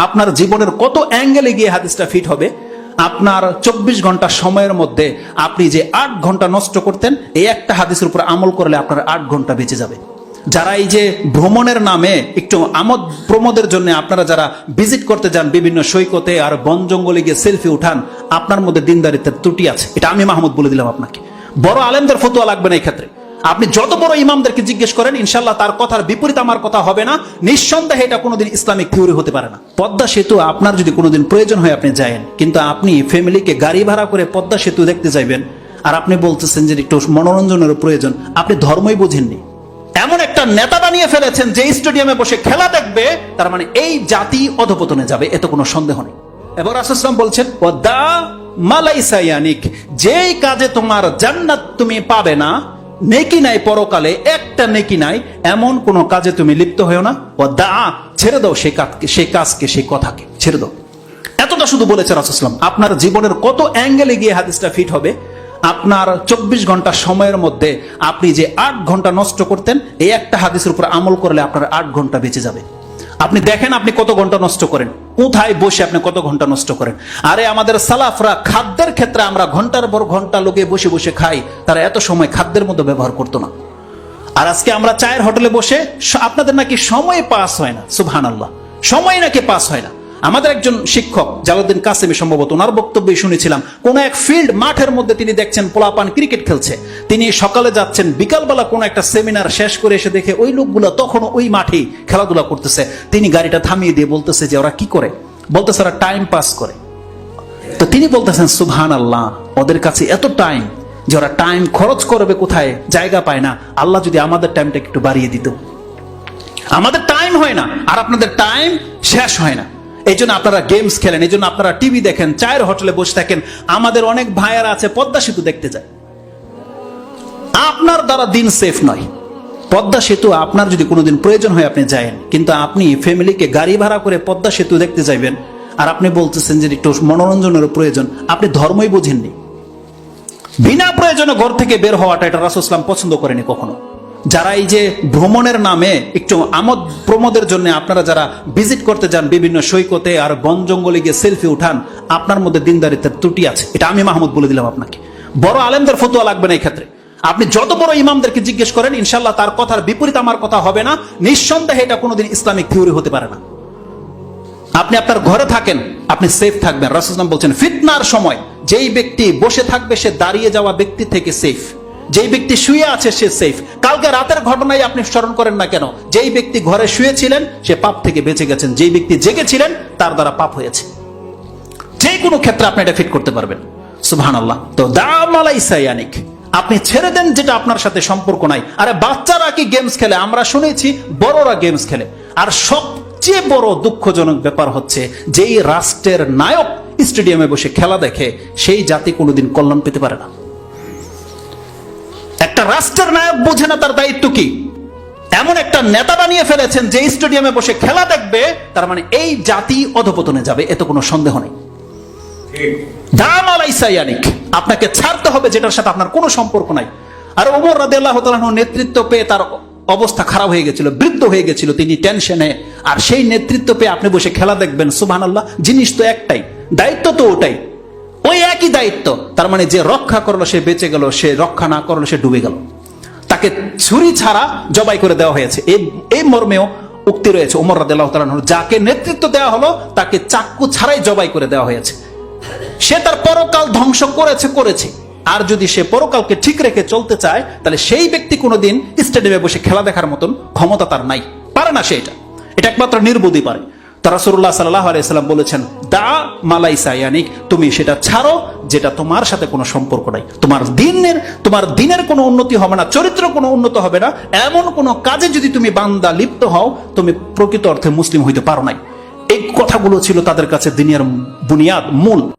আপনার জীবনের কত অ্যাঙ্গেলে গিয়ে হাদিসটা ফিট হবে। আপনার 24 ঘন্টা সময়ের মধ্যে আপনি যে 8 ঘন্টা নষ্ট করতেন, এই একটা হাদিসের উপর আমল করলে আপনার 8 ঘন্টা বেঁচে যাবে। যারা এই যে ভ্রমণের নামে একটু আমোদ প্রমোদের জন্য আপনারা যারা ভিজিট করতে যান বিভিন্ন সৈকতে আর বন জঙ্গলে গিয়ে সেলফি উঠান, আপনার মধ্যে দিনদারিত্বের ত্রুটি আছে। এটা আমি মাহমুদ বলে দিলাম আপনাকে। বড় আলেমদের ফতোয়া লাগবে না এই ক্ষেত্রে। আপনি যত বড় ইমামদেরকে জিজ্ঞেস করেন, ইনশাল্লাহ তার কথার বিপরীত আমার কথা হবে না। নিঃসন্দেহে এটা কোনোদিন ইসলামিক থিওরি হতে পারে না। পদ্মা সেতু আপনার যদি কোনোদিন প্রয়োজন হয় আপনি যায়েন, কিন্তু আপনি ফ্যামিলিকে গাড়ি ভাড়া করে পদ্মা সেতু দেখতে যাইবেন আর আপনি বলতেছেন যে একটু মনোরঞ্জনের প্রয়োজন, আপনি ধর্মই বুঝেননি। এমন একটা নেতা বানিয়ে ফেলেছেন যে স্টেডিয়ামে বসে খেলা দেখবে, তার মানে এই জাতি অধপতনে যাবে, এত কোনো সন্দেহ নেই। এবং রাসূল সাল্লাল্লাহু আলাইহি ওয়াসাল্লাম বলছেন, ওয়াদা মালাইসা ইয়ানিক, যেই কাজে তোমার জান্নাত তুমি পাবে না, নেকি নাই পরকালে, একটা নেকি নাই, এমন কোন কাজে তুমি লিপ্ত হয়েও না। ওয়াদা, ছেড়ে দাও সেই কাজকে সেই কথাকে ছেড়ে দাও। এতটা শুধু বলেছে রাসূল সাল্লাল্লাহু আলাইহি ওয়াসাল্লাম। আপনার জীবনের কত অ্যাঙ্গেলে গিয়ে হাদিসটা ফিট হবে। আপনার 24 ঘন্টা সময়ের মধ্যে আপনি যে 8 ঘন্টা নষ্ট করতেন, এই একটা হাদিসের উপর আমল করলে আপনার 8 ঘন্টা বেঁচে যাবে। আপনি দেখেন আপনি কত ঘন্টা নষ্ট করেন, কোথায় বসে আপনি কত ঘন্টা নষ্ট করেন। আরে আমাদের সালাফরা খাদ্যের ক্ষেত্রে আমরা ঘন্টার পর ঘন্টা লোকে বসে বসে খাই, তারা এত সময় খাদ্যের মধ্যে ব্যবহার করতো না। আর আজকে আমরা চায়ের হোটেলে বসে, আপনাদের নাকি সময় পাস হয় না। সুবহানাল্লাহ, সময় নাকি পাস হয় না। আমাদের একজন শিক্ষক জালালউদ্দিন কাসেমি, সম্ভবত ওনার বক্তব্যে শুনেছিলাম, কোন এক ফিল্ড মাঠের মধ্যে তিনি দেখছেন পোলাপান ক্রিকেট খেলছে। তিনি সকালে যাচ্ছেন, বিকালবেলা কোন একটা সেমিনার শেষ করে এসে দেখে ওই লোকগুলো তখনও ওই মাঠেই খেলাধুলা করতেছে। তিনি গাড়িটা থামিয়ে দিয়ে বলতেছে যে ওরা কি করে, বলতেছে ওরা টাইম পাস করে। তো তিনি বলতেছেন সুবহানাল্লাহ, ওদের কাছে এত টাইম যে ওরা টাইম খরচ করবে কোথায় জায়গা পায় না। আল্লাহ যদি আমাদের টাইমটা একটু বাড়িয়ে দিত। আমাদের টাইম হয় না আর আপনাদের টাইম শেষ হয় না। এই জন্য আপনারা গেমস খেলেন, এই জন্য আপনারা টিভি দেখেন, চায়ের হোটেলে বসে থাকেন। আমাদের অনেক ভাইয়ারা আছে পদ্মা সেতু দেখতে যায়। আপনার দ্বারা দিন সেফ নয়। পদ্মা সেতু আপনার যদি কোনোদিন প্রয়োজন হয় আপনি যায়েন, কিন্তু আপনি ফ্যামিলিকে গাড়ি ভাড়া করে পদ্মা সেতু দেখতে যাইবেন আর আপনি বলতেছেন যে একটু মনোরঞ্জনের প্রয়োজন, আপনি ধর্মই বুঝেননি। বিনা প্রয়োজনে ঘর থেকে বের হওয়াটা এটা রাসূল সাল্লাল্লাহু আলাইহি ওয়াসাল্লাম পছন্দ করেনি কখনো। যারা এই যে ভ্রমণের নামে একটু আমোদ প্রমোদের জন্য আপনারা যারা ভিজিট করতে যান বিভিন্ন সৈকতে আর বন জঙ্গলে গিয়ে সেলফি উঠান, আপনার মধ্যে দিনদারিত্বের ত্রুটি আছে। এটা আমি মাহমুদ বলে দিলাম আপনাকে। বড় আলেমদের ফতোয়া লাগবে না এই ক্ষেত্রে। আপনি যত বড় ইমামদেরকে জিজ্ঞেস করেন, ইনশাল্লাহ তার কথার বিপরীত আমার কথা হবে না। নিঃসন্দেহে এটা কোনোদিন ইসলামিক থিওরি হতে পারে না। আপনি আপনার ঘরে থাকেন, আপনি সেফ থাকবেন। রাসূল সাল্লাল্লাহু আলাইহি ওয়াসাল্লাম বলছেন, ফিতনার সময় যেই ব্যক্তি বসে থাকবে সে দাঁড়িয়ে যাওয়া ব্যক্তি থেকে সেফ, যেই ব্যক্তি শুয়ে আছে সে সেফ। কালকে রাতের ঘটনায় আপনি স্মরণ করেন না কেন, যেই ব্যক্তি ঘরে শুয়েছিলেন সে পাপ থেকে বেঁচে গেছেন, যেই ব্যক্তি জেগেছিলেন তার দ্বারা পাপ হয়েছে। যে কোনো ক্ষেত্রে আপনি এটা ফিট করতে পারবেন। সুবহানাল্লাহ। তো দামালাইসা ইয়ানিক, আপনি ছেড়ে দেন যেটা আপনার সাথে সম্পর্ক নাই। আরে বাচ্চারা কি গেমস খেলে, আমরা শুনেছি বড়রা গেমস খেলে। আর সবচেয়ে বড় দুঃখজনক ব্যাপার হচ্ছে, যেই রাষ্ট্রের নায়ক স্টেডিয়ামে বসে খেলা দেখে, সেই জাতি কোনোদিন কল্যাণ পেতে পারে না। একটা রাষ্ট্রের নায়ক বোঝে না তার দায়িত্ব কি। এমন একটা নেতা বানিয়ে ফেলেছেন যে স্টেডিয়ামে বসে খেলা দেখবে, তার মানে এই জাতি অধপতনে যাবে, এত কোনো সন্দেহ নেই। আপনাকে ছাড়তে হবে যেটার সাথে আপনার কোনো সম্পর্ক নাই। আর ওমর রাদিয়াল্লাহু তাআলা নেতৃত্ব পেয়ে তার অবস্থা খারাপ হয়ে গেছিল, বৃদ্ধ হয়ে গেছিল, তিনি টেনশনে। আর সেই নেতৃত্ব পেয়ে আপনি বসে খেলা দেখবেন। সুবহানাল্লাহ। জিনিস তো একটাই, দায়িত্ব তো ওটাই, ওই একই দায়িত্ব। তার মানে যে রক্ষা করলো সে বেঁচে গেল, সে রক্ষা না করলো সে ডুবে গেল। তাকে ছুরি ছাড়া জবাই করে দেওয়া হয়েছে। এই মর্মেও উক্তি রয়েছে ওমর রাদিয়াল্লাহু তাআলা, যাকে নেতৃত্ব দেওয়া হলো তাকে চাক্কু ছাড়াই জবাই করে দেওয়া হয়েছে। সে তার পরকাল ধ্বংস করেছে। আর যদি সে পরকালকে ঠিক রেখে চলতে চায়, তাহলে সেই ব্যক্তি কোনোদিন স্টেডিয়ামে বসে খেলা দেখার মতন ক্ষমতা তার নাই, পারে না। এটা একমাত্র নির্বোধই পারে। তা রাসূলুল্লাহ সাল্লাল্লাহু আলাইহি ওয়াসাল্লাম বলেছেন, দা মালাইসা ইয়ানিক, তুমি সেটা ছাড়ো যেটা তোমার সাথে কোনো সম্পর্ক নাই। তোমার দিনের কোনো উন্নতি হবে না, চরিত্র কোনো উন্নত হবে না। এমন কোনো কাজে যদি তুমি বান্দা লিপ্ত হও, তুমি প্রকৃত অর্থে মুসলিম হইতে পারো নাই। এই কথাগুলো ছিল তাদের কাছে দিনের বুনিয়াদ, মূল।